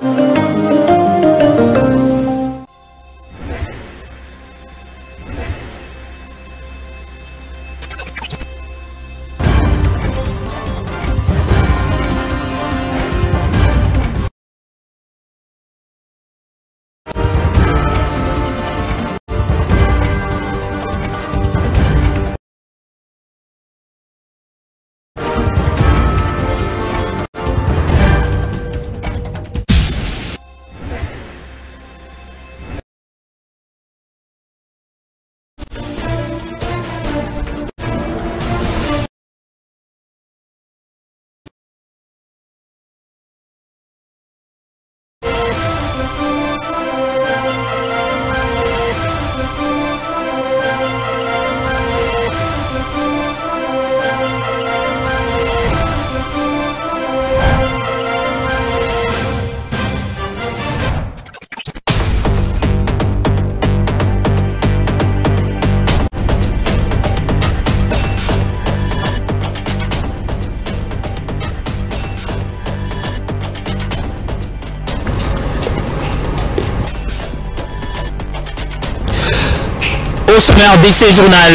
Au sommaire DC Journal,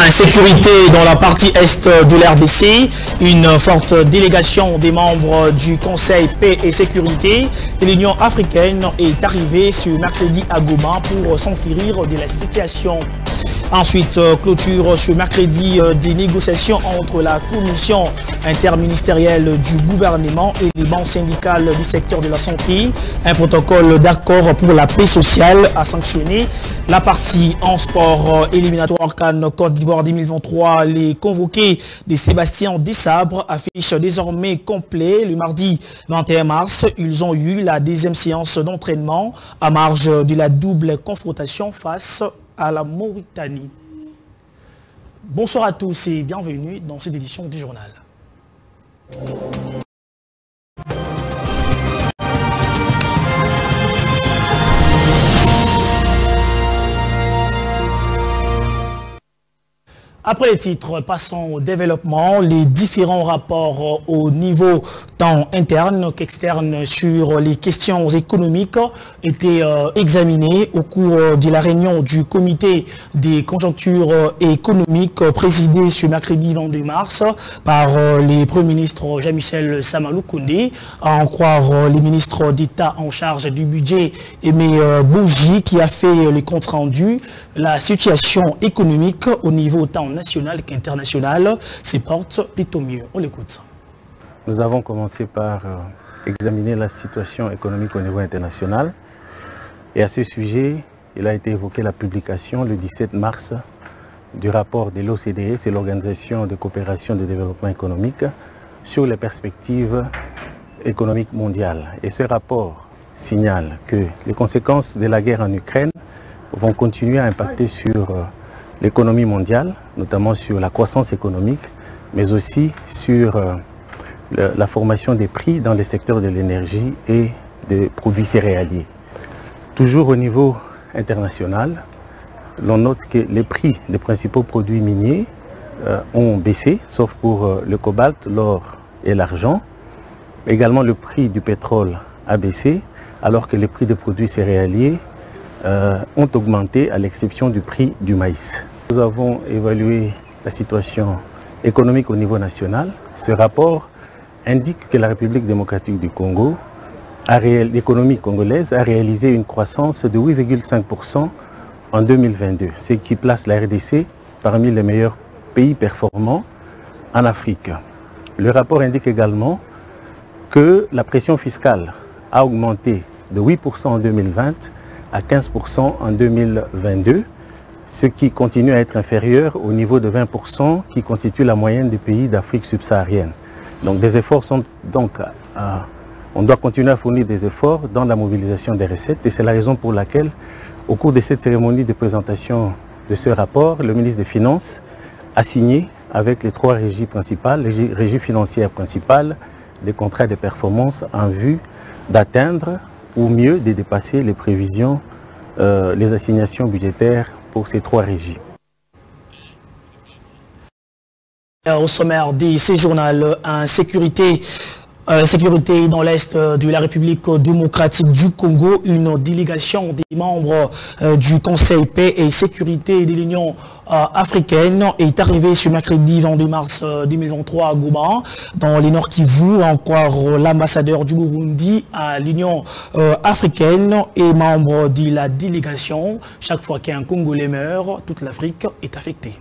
insécurité dans la partie est de l'RDC, une forte délégation des membres du Conseil paix et sécurité de l'Union africaine est arrivée ce mercredi à Goma pour s'enquérir de la situation. Ensuite, clôture ce mercredi des négociations entre la commission interministérielle du gouvernement et les banques syndicales du secteur de la santé. Un protocole d'accord pour la paix sociale a sanctionné la partie en sport éliminatoire CAN Côte d'Ivoire 2023. Les convoqués de Sébastien Desabre affichent désormais complet. Le mardi 21 mars, ils ont eu la deuxième séance d'entraînement à marge de la double confrontation face à la Mauritanie. Bonsoir à tous et bienvenue dans cette édition du journal. Après les titres, passons au développement. Les différents rapports au niveau tant interne qu'externe sur les questions économiques étaient examinés au cours de la réunion du comité des conjonctures économiques présidé ce mercredi 22 mars par les premiers ministres Jean-Michel Samalou Koundé, à en croire les ministres d'État en charge du budget Aimé Bougie qui a fait les comptes rendus. La situation économique au niveau tant national qu'international se porte plutôt mieux. On l'écoute. Nous avons commencé par examiner la situation économique au niveau international. Et à ce sujet, il a été évoqué la publication le 17 mars du rapport de l'OCDE, c'est l'Organisation de coopération et de développement économique, sur les perspectives économiques mondiales. Et ce rapport signale que les conséquences de la guerre en Ukraine vont continuer à impacter sur l'économie mondiale, notamment sur la croissance économique, mais aussi sur la formation des prix dans les secteurs de l'énergie et des produits céréaliers. Toujours au niveau international, l'on note que les prix des principaux produits miniers ont baissé, sauf pour le cobalt, l'or et l'argent. Également, le prix du pétrole a baissé, alors que les prix des produits céréaliers ont augmenté à l'exception du prix du maïs. Nous avons évalué la situation économique au niveau national. Ce rapport indique que la République démocratique du Congo, l'économie congolaise, a réalisé une croissance de 8,5% en 2022, ce qui place la RDC parmi les meilleurs pays performants en Afrique. Le rapport indique également que la pression fiscale a augmenté de 8% en 2020 à 15% en 2022, ce qui continue à être inférieur au niveau de 20% qui constitue la moyenne des pays d'Afrique subsaharienne. Donc des efforts sont on doit continuer à fournir des efforts dans la mobilisation des recettes et c'est la raison pour laquelle au cours de cette cérémonie de présentation de ce rapport, le ministre des Finances a signé avec les trois régies principales, les régies financières principales, des contrats de performance en vue d'atteindre ou mieux de dépasser les prévisions, les assignations budgétaires pour ces trois régies. Au sommaire de ces journaux, insécurité Sécurité dans l'Est de la République démocratique du Congo, une délégation des membres du Conseil paix et sécurité de l'Union africaine est arrivée ce mercredi 22 mars 2023 à Goma, dans les Nord Kivu. Encore l'ambassadeur du Burundi à l'Union africaine et membre de la délégation. Chaque fois qu'un Congolais meurt, toute l'Afrique est affectée.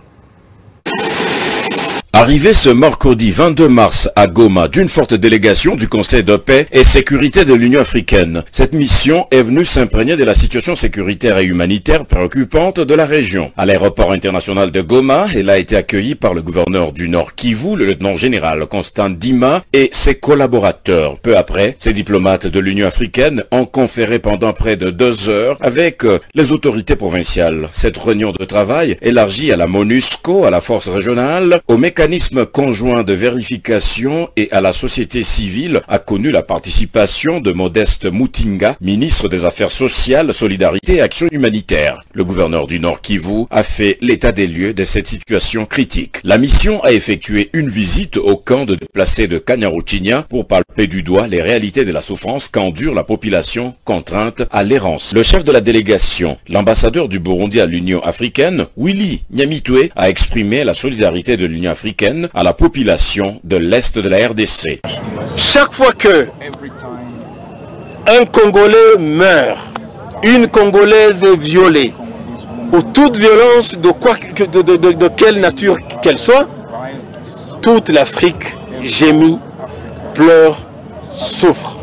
Arrivé ce mercredi 22 mars à Goma d'une forte délégation du Conseil de paix et sécurité de l'Union africaine, cette mission est venue s'imprégner de la situation sécuritaire et humanitaire préoccupante de la région. À l'aéroport international de Goma, elle a été accueillie par le gouverneur du Nord Kivu, le lieutenant-général Constant Dima et ses collaborateurs. Peu après, ces diplomates de l'Union africaine ont conféré pendant près de 2 heures avec les autorités provinciales. Cette réunion de travail élargie à la MONUSCO, à la force régionale, au mécanisme conjoint de vérification et à la société civile a connu la participation de Modeste Mutinga, ministre des Affaires sociales, Solidarité et Action humanitaire. Le gouverneur du Nord Kivu a fait l'état des lieux de cette situation critique. La mission a effectué une visite au camp de déplacés de Kanyaruchinya pour palper du doigt les réalités de la souffrance qu'endure la population contrainte à l'errance. Le chef de la délégation, l'ambassadeur du Burundi à l'Union africaine, Willy Nyamitwe, a exprimé la solidarité de l'Union africaine à la population de l'Est de la RDC. Chaque fois que un Congolais meurt, une Congolaise est violée, ou toute violence de quelle nature qu'elle soit, toute l'Afrique gémit, pleure, souffre.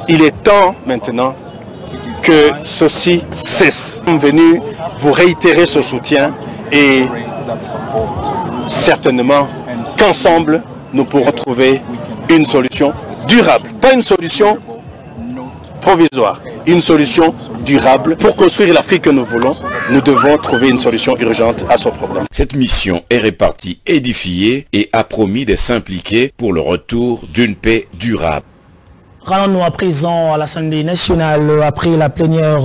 Il est temps maintenant que ceci cesse. Nous sommes venus vous réitérer ce soutien et certainement qu'ensemble, nous pourrons trouver une solution durable. Pas une solution provisoire, une solution durable. Pour construire l'Afrique que nous voulons, nous devons trouver une solution urgente à ce problème. Cette mission est répartie, édifiée et a promis de s'impliquer pour le retour d'une paix durable. Rendons-nous à présent à l'Assemblée nationale après la plénière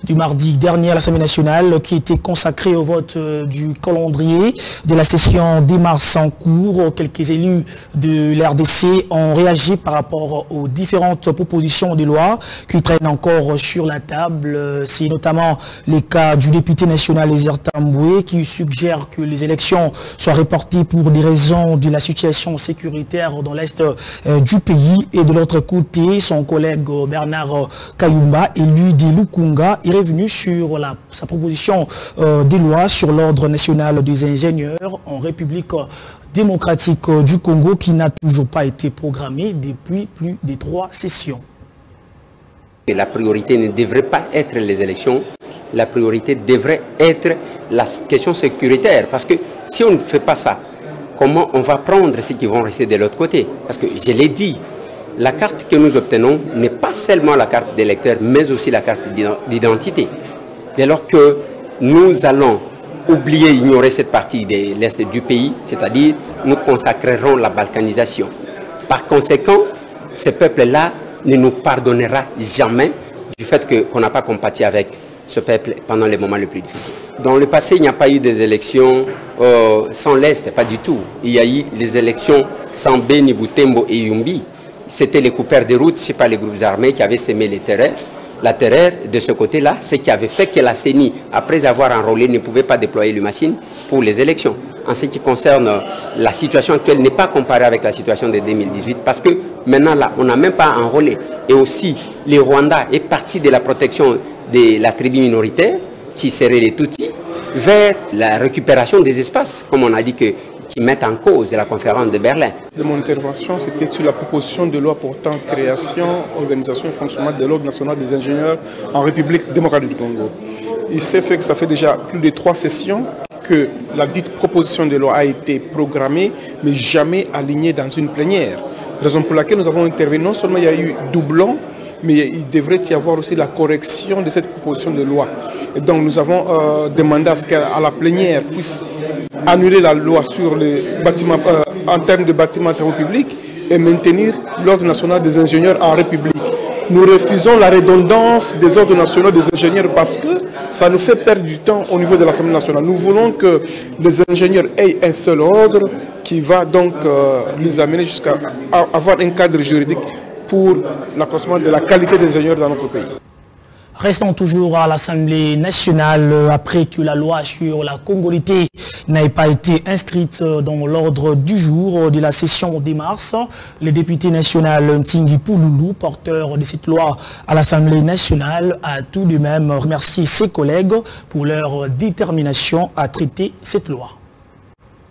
du mardi dernier à l'Assemblée nationale qui était consacrée au vote du calendrier de la session des mars en cours. Quelques élus de l'RDC ont réagi par rapport aux différentes propositions de loi qui traînent encore sur la table. C'est notamment le cas du député national Ezer Tamboué qui suggère que les élections soient reportées pour des raisons de la situation sécuritaire dans l'est du pays. Et de l'autre côté, son collègue Bernard Kayumba, élu de Lukunga, est revenu sur sa proposition de loi sur l'ordre national des ingénieurs en République démocratique du Congo qui n'a toujours pas été programmée depuis plus de 3 sessions. La priorité ne devrait pas être les élections, la priorité devrait être la question sécuritaire. Parce que si on ne fait pas ça, comment on va prendre ceux qui vont rester de l'autre côté? Parce que je l'ai dit, la carte que nous obtenons n'est pas seulement la carte d'électeur, mais aussi la carte d'identité. Dès lors que nous allons oublier, ignorer cette partie de l'Est du pays, c'est-à-dire nous consacrerons la balkanisation. Par conséquent, ce peuple-là ne nous pardonnera jamais du fait qu'on n'a pas compati avec ce peuple pendant les moments les plus difficiles. Dans le passé, il n'y a pas eu des élections sans l'Est, pas du tout. Il y a eu les élections sans Beni, Butembo et Yumbi. C'était les coupeurs de route, ce n'est pas les groupes armés qui avaient sémé les terreurs. La terreur de ce côté-là, c'est qui avait fait que la CENI, après avoir enrôlé, ne pouvait pas déployer les machines pour les élections. En ce qui concerne la situation actuelle, n'est pas comparée avec la situation de 2018, parce que maintenant, là, on n'a même pas enrôlé. Et aussi, le Rwanda est parti de la protection de la tribu minoritaire, qui serait les Tutsis, vers la récupération des espaces, comme on a dit que qui mettent en cause la conférence de Berlin. Mon intervention, c'était sur la proposition de loi portant création, organisation et fonctionnement de l'Ordre national des ingénieurs en République démocratique du Congo. Il s'est fait que ça fait déjà plus de 3 sessions que la dite proposition de loi a été programmée, mais jamais alignée dans une plénière. Raison pour laquelle nous avons intervenu, non seulement il y a eu doublon, mais il devrait y avoir aussi la correction de cette proposition de loi. Et donc nous avons demandé à ce qu'à la plénière puisse annuler la loi sur les bâtiments, en termes de bâtiments de République et maintenir l'ordre national des ingénieurs en République. Nous refusons la redondance des ordres nationaux des ingénieurs parce que ça nous fait perdre du temps au niveau de l'Assemblée nationale. Nous voulons que les ingénieurs aient un seul ordre qui va donc les amener jusqu'à avoir un cadre juridique pour l'accroissement de la qualité des ingénieurs dans notre pays. Restons toujours à l'Assemblée nationale après que la loi sur la congolité n'ait pas été inscrite dans l'ordre du jour de la session des mars. Le député national Ntingi Pouloulou, porteur de cette loi à l'Assemblée nationale, a tout de même remercié ses collègues pour leur détermination à traiter cette loi.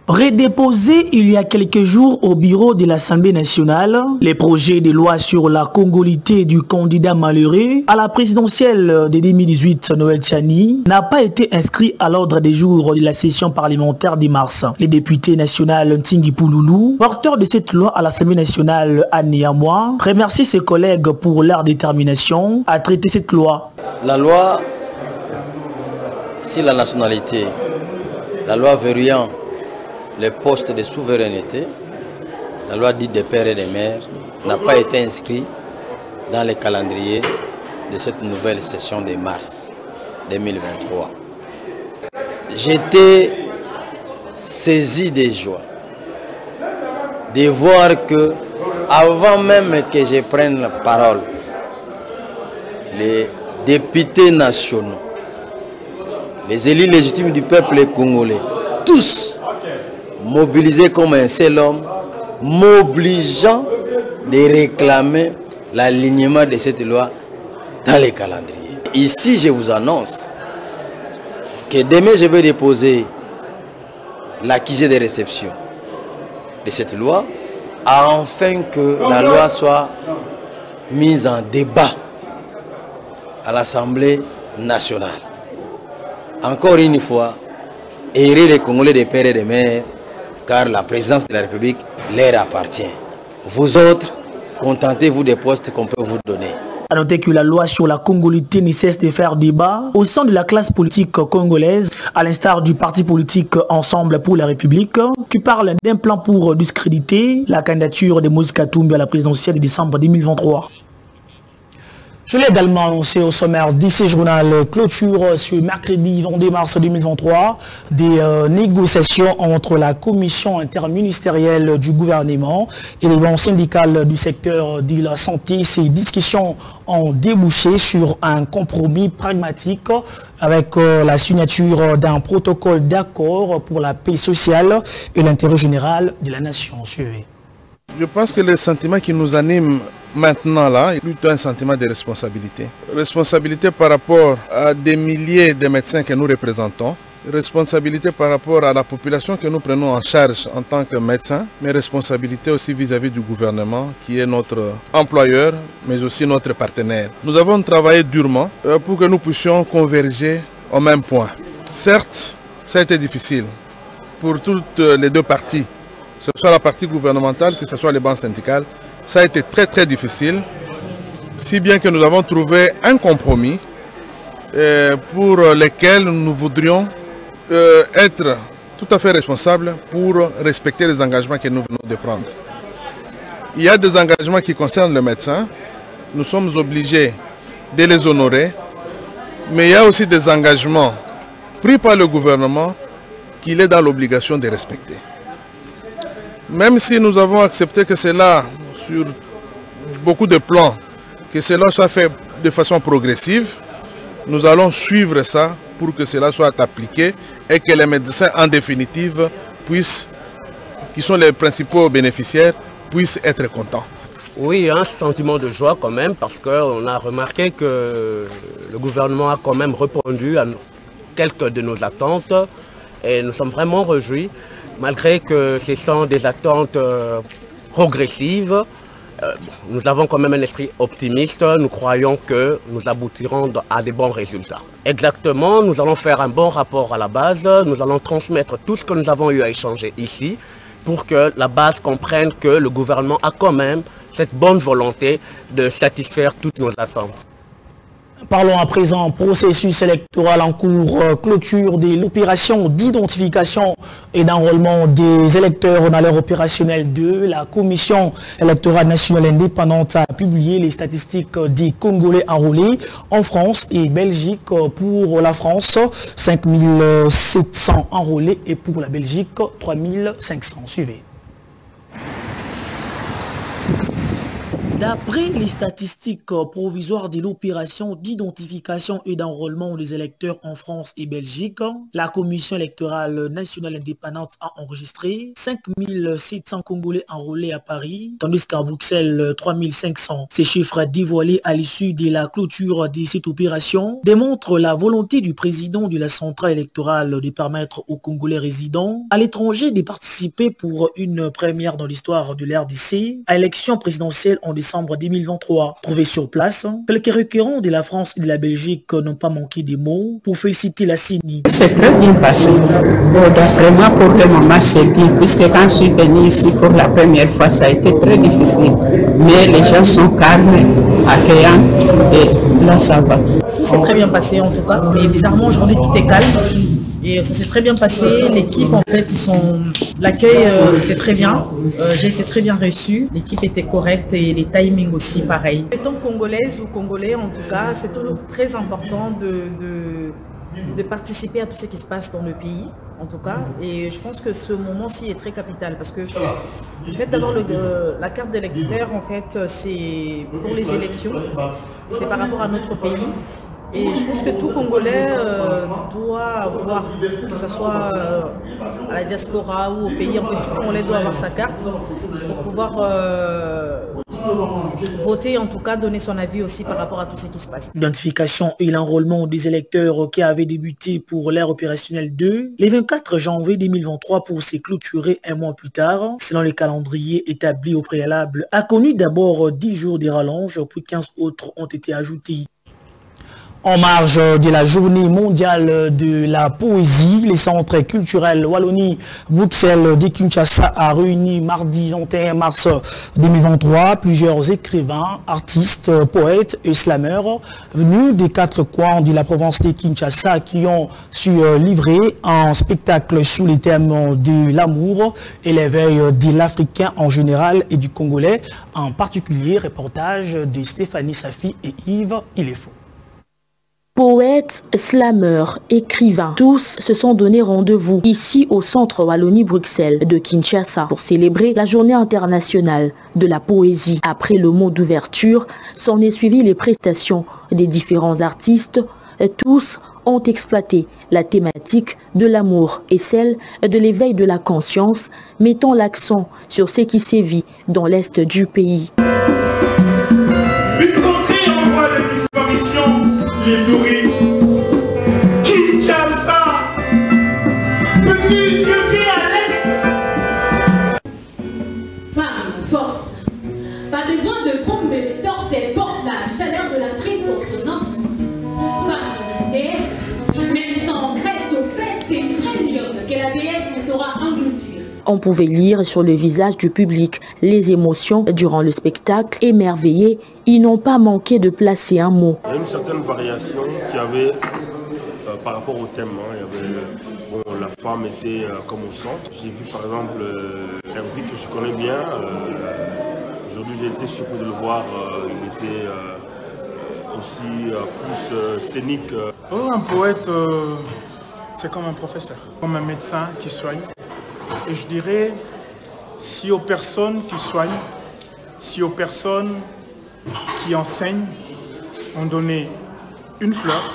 Redéposé il y a quelques jours au bureau de l'Assemblée nationale, les projets de loi sur la congolité du candidat malheureux à la présidentielle de 2018, Noël Tchani, n'a pas été inscrit à l'ordre des jours de la session parlementaire de mars. Le député national Ntingi Pouloulou, porteur de cette loi à l'Assemblée nationale à Niamey, remercie ses collègues pour leur détermination à traiter cette loi. La loi sur la nationalité, la loi verrouillant les postes de souveraineté, la loi dite des pères et des mères, n'a pas été inscrite dans les calendriers de cette nouvelle session de mars 2023. J'étais saisi de joie de voir que, avant même que je prenne la parole, les députés nationaux, les élus légitimes du peuple congolais, tous mobilisés comme un seul homme, m'obligeant de réclamer l'alignement de cette loi dans les calendriers. Ici, je vous annonce que demain, je vais déposer l'accusé de réception de cette loi, afin que la loi soit mise en débat à l'Assemblée nationale. Encore une fois, aider les Congolais des pères et des mères, car la présidence de la République leur appartient. Vous autres, contentez-vous des postes qu'on peut vous donner. A noter que la loi sur la congolité ne cesse de faire débat au sein de la classe politique congolaise, à l'instar du parti politique Ensemble pour la République, qui parle d'un plan pour discréditer la candidature de Moïse Katumbi à la présidentielle de décembre 2023. Je l'ai également annoncé au sommaire d'IC Journal, clôture ce mercredi 22 mars 2023 des négociations entre la commission interministérielle du gouvernement et les banques syndicales du secteur de la santé. Ces discussions ont débouché sur un compromis pragmatique avec la signature d'un protocole d'accord pour la paix sociale et l'intérêt général de la nation. Suivez. Je pense que le sentiment qui nous anime maintenant là est plutôt un sentiment de responsabilité. Responsabilité par rapport à des milliers de médecins que nous représentons. Responsabilité par rapport à la population que nous prenons en charge en tant que médecins, mais responsabilité aussi vis-à-vis du gouvernement qui est notre employeur, mais aussi notre partenaire. Nous avons travaillé durement pour que nous puissions converger au même point. Certes, ça a été difficile pour toutes les deux parties, que ce soit la partie gouvernementale, que ce soit les banques syndicales. Ça a été très difficile, si bien que nous avons trouvé un compromis pour lequel nous voudrions être tout à fait responsables pour respecter les engagements que nous venons de prendre. Il y a des engagements qui concernent le médecin, nous sommes obligés de les honorer, mais il y a aussi des engagements pris par le gouvernement qu'il est dans l'obligation de respecter. Même si nous avons accepté que cela, sur beaucoup de plans, que cela soit fait de façon progressive, nous allons suivre ça pour que cela soit appliqué et que les médecins, en définitive, puissent, qui sont les principaux bénéficiaires, puissent être contents. Oui, un sentiment de joie quand même, parce qu'on a remarqué que le gouvernement a quand même répondu à quelques de nos attentes et nous sommes vraiment réjouis, malgré que ce sont des attentes progressives. Nous avons quand même un esprit optimiste, nous croyons que nous aboutirons à des bons résultats. Exactement, nous allons faire un bon rapport à la base, nous allons transmettre tout ce que nous avons eu à échanger ici pour que la base comprenne que le gouvernement a quand même cette bonne volonté de satisfaire toutes nos attentes. Parlons à présent processus électoral en cours, clôture de l'opération d'identification et d'enrôlement des électeurs dans l'ère opérationnelle 2. La Commission électorale nationale indépendante a publié les statistiques des Congolais enrôlés en France et Belgique. Pour la France, 5700 enrôlés et pour la Belgique, 3500. Suivez. D'après les statistiques provisoires de l'opération d'identification et d'enrôlement des électeurs en France et Belgique, la Commission électorale nationale indépendante a enregistré 5700 Congolais enrôlés à Paris, tandis qu'à Bruxelles, 3500. Ces chiffres dévoilés à l'issue de la clôture de cette opération démontrent la volonté du président de la centrale électorale de permettre aux Congolais résidents à l'étranger de participer pour une première dans l'histoire de l'RDC à l'élection présidentielle en décembre 2023. Trouvés sur place, quelques requérants de la France et de la Belgique n'ont pas manqué des mots pour féliciter la CENI. C'est très bien passé. D'après moi, pour le moment, c'est bien, puisque quand je suis venu ici pour la première fois, ça a été très difficile. Mais les gens sont calmes, accueillants, et là, ça va. C'est très bien passé en tout cas. Et bizarrement, aujourd'hui, tout est calme. Et ça s'est très bien passé. L'équipe, en fait, l'accueil, c'était très bien. J'ai été très bien reçu. L'équipe était correcte et les timings aussi, pareil. Étant congolaise ou congolais, en tout cas, c'est toujours très important de participer à tout ce qui se passe dans le pays, en tout cas. Et je pense que ce moment-ci est très capital parce que le fait d'avoir la carte d'électeur, en fait, c'est pour les élections. C'est par rapport à notre pays. Et je pense que tout Congolais doit avoir, que ce soit à la diaspora ou au pays, en fait, tout Congolais doit avoir sa carte pour pouvoir voter, en tout cas donner son avis aussi par rapport à tout ce qui se passe. L'identification et l'enrôlement des électeurs qui avaient débuté pour l'ère opérationnelle 2, les 24 janvier 2023 pour se clôturer un mois plus tard, selon les calendriers établis au préalable, a connu d'abord 10 jours de rallonge, puis 15 autres ont été ajoutés. En marge de la journée mondiale de la poésie, les centres culturels Wallonie-Bruxelles de Kinshasa a réuni mardi 21 mars 2023 plusieurs écrivains, artistes, poètes et slameurs venus des 4 coins de la province de Kinshasa qui ont su livrer un spectacle sous les thèmes de l'amour et l'éveil de l'Africain en général et du Congolais en particulier. Reportage de Stéphanie Safi et Yves Ilefo. Poètes, slameurs, écrivains, tous se sont donné rendez-vous ici au centre Wallonie-Bruxelles de Kinshasa pour célébrer la journée internationale de la poésie. Après le mot d'ouverture, s'en est suivi les prestations des différents artistes. Tous ont exploité la thématique de l'amour et celle de l'éveil de la conscience, mettant l'accent sur ce qui sévit dans l'est du pays. Une contrée en voie de disparition, l'Itourie, Kinshasa, petit yeux qui à l'est. Femme, force, pas besoin de bombes de torse, elle porte la chaleur de l'Afrique pour son os. Femme, déesse, mais sans graisse aux fesses, c'est une vraie lionne que la déesse ne saura engloutir. On pouvait lire sur le visage du public les émotions durant le spectacle. Émerveillés, ils n'ont pas manqué de placer un mot. Il y a une certaine variation qu'il y avait par rapport au thème. Il y avait, la femme était comme au centre. J'ai vu par exemple Hervé que je connais bien. Aujourd'hui j'ai été surpris de le voir. Il était aussi plus scénique. Un poète, c'est comme un professeur, comme un médecin qui soigne. Et je dirais, si aux personnes qui soignent, si aux personnes qui enseignent, on donnait une fleur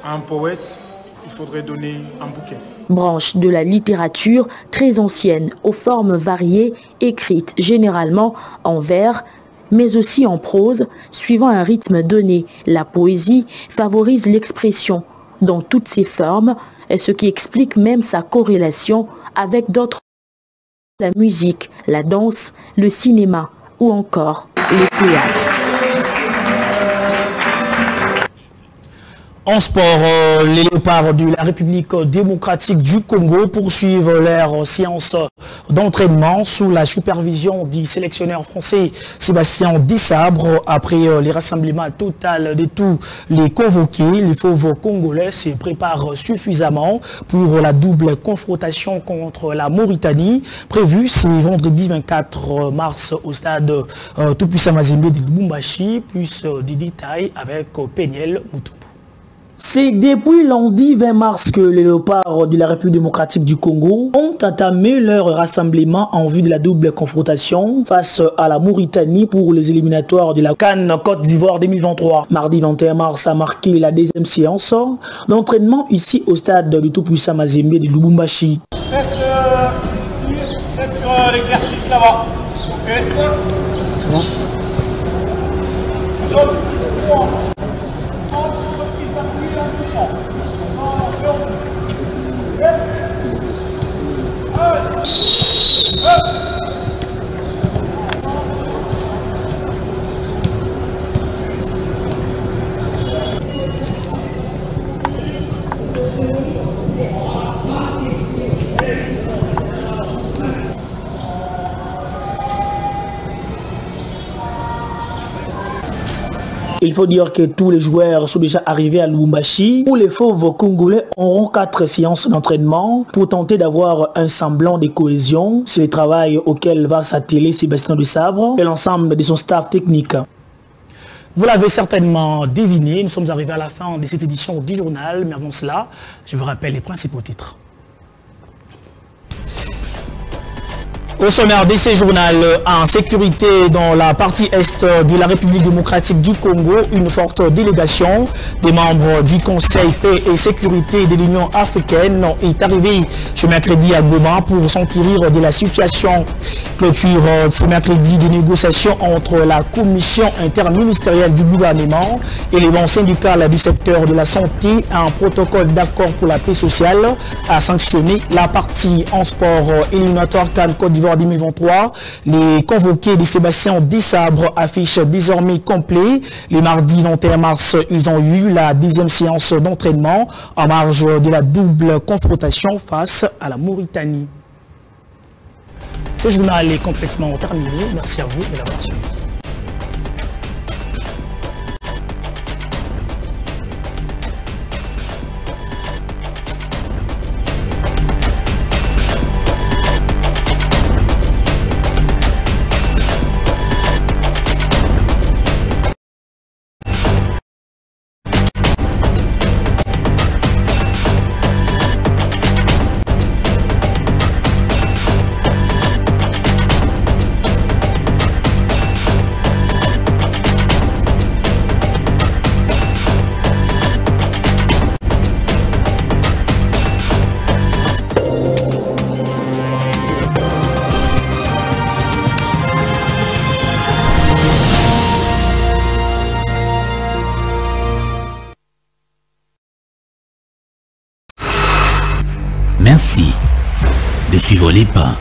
à un poète, il faudrait donner un bouquet. Branche de la littérature très ancienne, aux formes variées, écrite généralement en vers, mais aussi en prose, suivant un rythme donné. La poésie favorise l'expression dans toutes ses formes, ce qui explique même sa corrélation avec d'autres, la musique, la danse, le cinéma ou encore le théâtre. En sport, les léopards de la République démocratique du Congo poursuivent leur séance d'entraînement sous la supervision du sélectionneur français Sébastien Desabre. Après les rassemblements total de tous les convoqués, les fauves congolais se préparent suffisamment pour la double confrontation contre la Mauritanie, prévue ce vendredi 24 mars au stade Tout-Puissant Mazembe de Lubumbashi. Plus des détails avec Péniel Moutou. C'est depuis lundi 20 mars que les léopards de la République démocratique du Congo ont entamé leur rassemblement en vue de la double confrontation face à la Mauritanie pour les éliminatoires de la CAN Côte d'Ivoire 2023. Mardi 21 mars a marqué la deuxième séance d'entraînement ici au stade du Tout-Puissant Mazembe de Lubumbashi. Faites l'exercice là-bas. Okay. C'est bon. Il faut dire que tous les joueurs sont déjà arrivés à Lubumbashi, où les fauves congolais auront 4 séances d'entraînement pour tenter d'avoir un semblant de cohésion. C'est le travail auquel va s'atteler Sébastien Desabre et l'ensemble de son staff technique. Vous l'avez certainement deviné, nous sommes arrivés à la fin de cette édition du journal, mais avant cela, je vous rappelle les principaux titres. Au sommaire de ces journaux, en sécurité dans la partie est de la République démocratique du Congo, une forte délégation des membres du Conseil paix et sécurité de l'Union africaine est arrivée ce mercredi à Goma pour s'enquérir de la situation. Clôture ce mercredi des négociations entre la commission interministérielle du gouvernement et les banques syndicales du secteur de la santé. Un protocole d'accord pour la paix sociale a sanctionné la partie en sport éliminatoire CAN Côte d'Ivoire 2023. Les convoqués de Sébastien Desabre affichent désormais complet. Les mardis 21 mars, ils ont eu la 10e séance d'entraînement en marge de la double confrontation face à la Mauritanie. Ce journal est complètement terminé. Merci à vous de l'avoir suivi. Merci de suivre les pas